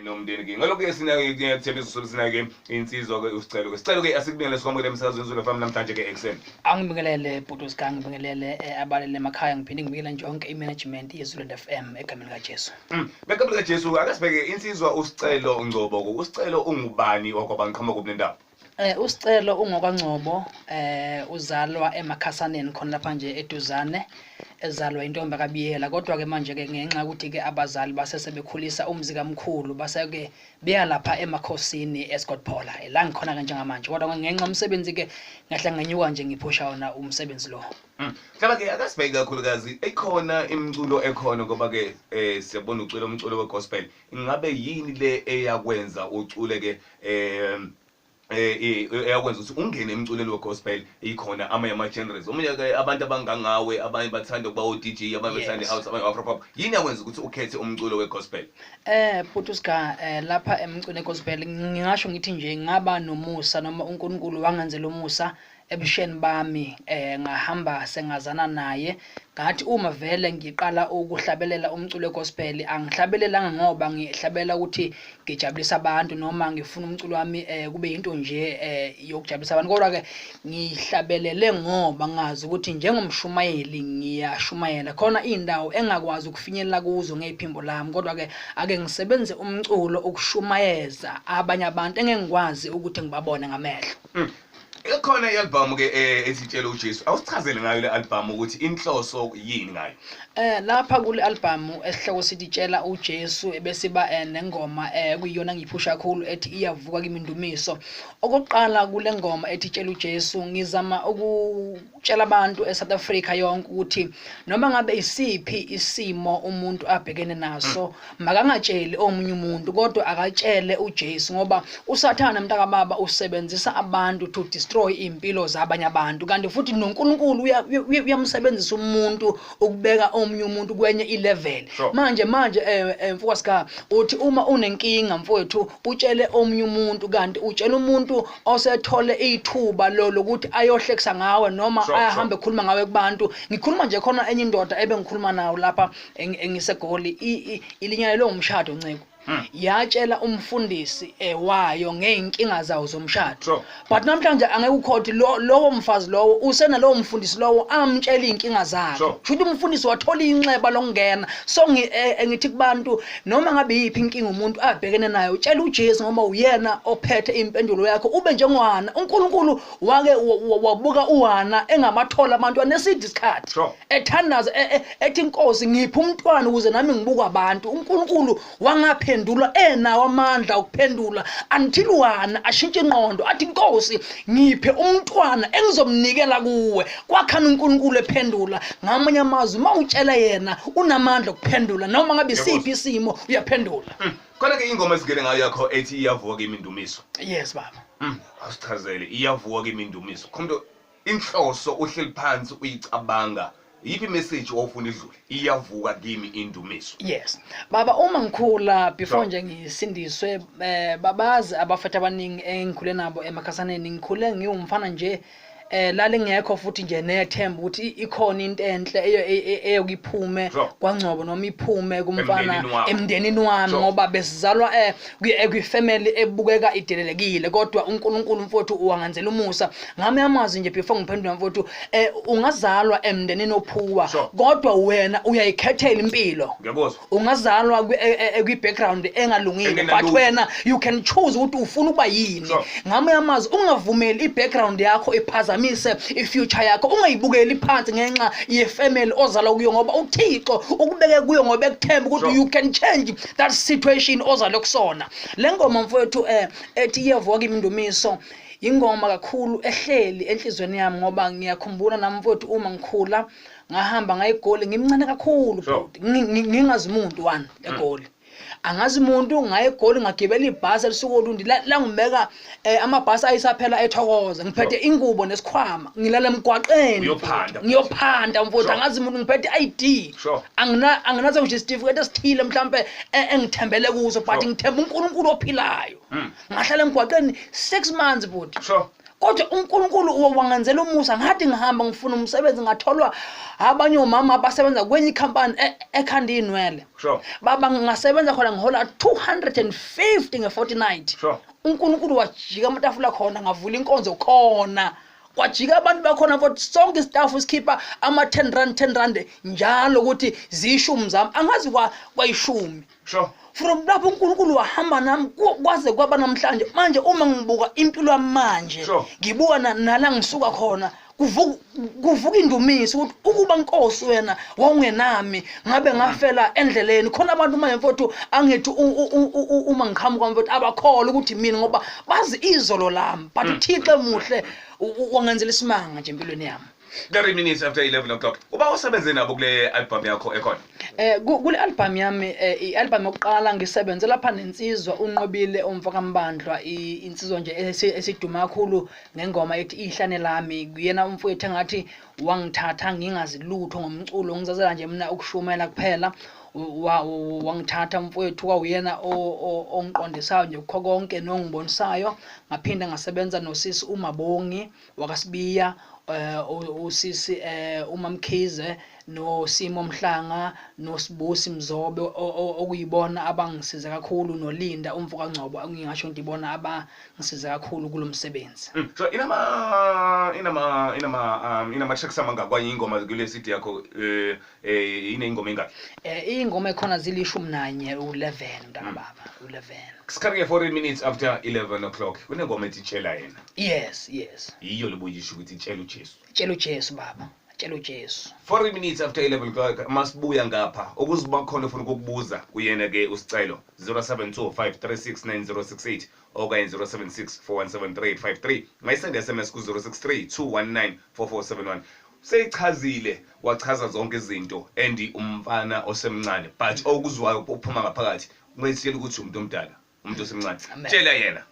nomndeni ke ngalokho sinake kuthembisa sinake insizwa ke usicelo ke asikubingelele sikwamukele emsakazweni Zulu FM namhlanje ke XM. Angibingelele Bhutusika, ngibingelele abalele emakhaya, ngiphinde ngibingelele njonke imanagement yeZulu FM egameni kaJesu. Begameni kaJesu akasibheke insizwa usicelo Ngcobo ko usicelo ungubani wakwabantu qhamuka kubulendaba. Usicelo ungokwaNgcobo uzalwa eMakhasaneni khona lapha nje eduzane, ezalwa intombi kaBiyela, kodwa ke manje ke ngenxa ukuthi ke abazali basesebekhulisa umzi kaMkhulu baseke beya lapha emakhosini eScotphola la ngikhona kanje ngamanje, kodwa ngenxa umsebenzi ke ngahlangenyuka nje ngiphusha wona umsebenzi lo. Hlaba ke akasibheke kakhulukazi ekhona imculo ekhona ngoba ke siyabona umculo wegospel ingabe yini le eyakwenza ucule ke eyakwenza ukuthi ungene emculweni wegospel ikhona ama genres omunye ke abantu abangangawe abanye bathanda ukuba o-DJ abanye bathanda house abanye afropop yini yakwenza ukuthi ukhethe umculo wegospel? Bhutusika, lapha emculweni wegospel ngingasho ngithi nje ngaba nomusa noma uNkulunkulu wangenzela umusa ebusheni bami, ngahamba sengazana naye ngathi uma vele ngiqala ukuhlabelela umculo wegospel angihlabelelanga ngoba ngihlabela ukuthi ngijabulisa abantu noma ngifuna umculo wami kube into nje yokujabulisa abantu, kodwa ke ngihlabelele ngoba ngazi ukuthi njengomshumayeli ngiyashumayela khona indawo engakwazi ukufinyelela kuzo ngephimbo lami, kodwa ke ake ngisebenze umculo ukushumayeza abanye abantu engengikwazi ukuthi ngibabone ngamehlo. Ekhona i-album ke esitshela uJesu awusichazele ngayo le album ukuthi inhloso yini ngayo? Lapha kule album esihloko sithi tshela uJesu bese ba nengoma kuyiyona ngiphusha kakhulu ethi iyavuka kimi indumiso. Okokuqala kule ngoma ethi tshela uJesu ngizama ukutshela abantu eSouth Africa yonke ukuthi noma ngabe isiphi isimo umuntu abhekene naso makangatsheli omunye umuntu kodwa akatshele uJesu, ngoba uSathane mntaka baba usebenzisa abantu to destroy impilo zabanye abantu, kanti futhi noNkulunkulu uyamsebenzisa umuntu ukubeka omunye umuntu kwenye ilevel. Manje mfowasika uthi uma unenkinga mfowethu utshele omunye umuntu, kanti utshela umuntu osethole ithuba lokuthi ayohlekisa ngawe noma ahambe ekhuluma ngawe kubantu. Ngikhuluma nje khona enye indoda ebengikhuluma nayo lapha engiseGoli, ilinyane lomshado Nceko yatshela umfundisi wayo ngeinkinga zawo zomshado, but namhlanje angeke ukhothi lowo mfazi lowo usena lowo mfundisi lowo amtshela inkinga zakhe, futhi umfundisi wathola inxeba lokungena. So ngithi kubantu noma ngabe yiphi inkinga umuntu abhekene nayo utshela uJesu ngoba uyena ophethe impendulo yakho. Ube njengwana uNkulunkulu wake wabuka uHana engamathola abantu anesidi isikhathi ethandaza ethi Nkosi ngiphi umntwana ukuze nami ngibuka abantu. uNkulunkulu wangaphendula enawo amandla ukuphendula until uHana ashintshe ingqondo athi Nkosi ngiphe umntwana engizomnikela kuwe. Kwakhana uNkulunkulu ephendula. Ngamanye amazwi mawutshela yena unamandla ukuphendula noma ngabe isiphi isimo uyaphendula. Khona ke ingoma esigele ngayo yakho ethi iyavuka kimi indumiso. Yes baba. Awusichazele iyavuka kimi indumiso. Khomdo inhloso uhleli phansi uyicabanga yipi message ofuna idlule iyavuka kimi indumiso? Yes baba, uma ngikhula before nje ngisindiswe babazi abafethu abaningi engikhule nabo eMakhasaneni ngikhule ngiwumfana nje lale ngekho futhi nje nethemba ukuthi ikhona into enhle eyokiphume kwaNgcobo noma iphume kumfana emndenini wami, ngoba besizalwa kwifamily ebukeka idelelekile, kodwa uNkulunkulu mfowethu uwangenzela umusa. Ngame amazwi nje before ngiphendula mfowethu, ungazalwa emndenini ophuwa kodwa wena uyayikhethela impilo. Ungazalwa kwi-background engalungile but wena you can choose ukuthi ufuna ukuba yini. Ngame amazwi ungavumeli i-background yakho iphaza ifuture yakho, ungayibukeli phansi ngenxa yefamily ozala kuyo, ngoba uThixo ukubeke kuyo ngoba ekuthemba ukuthi you can change that situation ozala kusona. Le ngoma mfowethu ethi iyavuka kimi indumiso ingoma kakhulu ehleli enhlizweni yami, ngoba ngiyakhumbula nami mfowethu uma ngikhula ngahamba ngayiGoli ngimncane kakhulu, ngingazi umuntu wani eGoli. Angazi umuntu ngayeGoli ngagibela ibhasi elisuka eLundi la ngibeka amabhasi ayisaphela eThokoza ngiphethe ingubo nesikhwama ngilala emgwaqeni ngiyophanda mfowethu. Angazi umuntu ngiphethe ID, anginazo nje certificate esithile mhlambe engithembele kuso, but ngithemba uNkulunkulu ophilayo. Ngahlala emgwaqeni 6 months futhi kodwa uNkulunkulu wangenzela umusa ngathi ngihamba ngifuna umsebenzi ngatholwa abanye omama abasebenza kwenye ikhampani ekhanda inwele Sure. baba ngasebenza khona ngihola 250 nge-fortnight Sure. uNkulunkulu wajika amatafula khona ngavula inkonzo khona kwajika abantu bakhona futhi sonke istaff isikhipha ama-10 rand njalo ukuthi zishumi zami angazi kwayishumi Sure. from lapho uNkulunkulu wahamba nami kwaze kwaba namhlanje manje uma ngibuka impilo yami manje Sure. ngibuka nala ngisuka khona kuvuka indumiso ukuthi ukuba Nkosi wena wawungenami ngabe ngafela endleleni khona abantu manje mfowethu angithi uma ngiqhamuka mfowethu abakholwa ukuthi mina ngoba bazi izolo lami but uThixo emuhle wangenzela isimanga nje empilweni yami 30 minutes after 11 o'clock. Uba usebenze nabo kule album yakho ekhona? Kule album yami i-album yokuqala ngisebenze lapha nensizwa uNqobile uMfakambandlwa insizwa nje esiduma kakhulu ngengoma ethi ihlane lami kuyena umfowethu engathi wangithatha ngingazi lutho ngomculo ngizazela nje mina ukushumela kuphela wangithatha umfowethu kwawuyena ongiqondisayo nje kukho konke nongibonisayo ngaphinda ngasebenza nosisi uMabongi wakasibiya usisi uMamkhize noSimo Mhlanga noSibusi Mzobe okuyibona abangisiza kakhulu noLinda umvuka Ngcobo ngingasho ngibona abangisiza kakhulu kulomsebenzi. So inama tracks amangakwaye ingoma kule CD yakho ine ingoma engaki? Ingoma ekhona zili11 u11 mntababa u11. Sikhathi 40 minutes after 11 o'clock kunengoma ethi tshela yena. Yes. Yiyo lebuyisho ukuthi tshela uJesu. Tshela uJesu baba. Tshela uJesu. 40 minutes after 11 o'clock masibuya ngapha okuziba khona ufuna ukukubuza kuyena ke usicelo 0725369068 okanye 0764173853 mayisende SMS ku 0632194471 seyichazile wachaza zonke izinto and umfana osemncane but okuzwayo uphuma ngaphakathi ungayisiyela ukuthi umuntu omdala umuntu osemncane tshela yena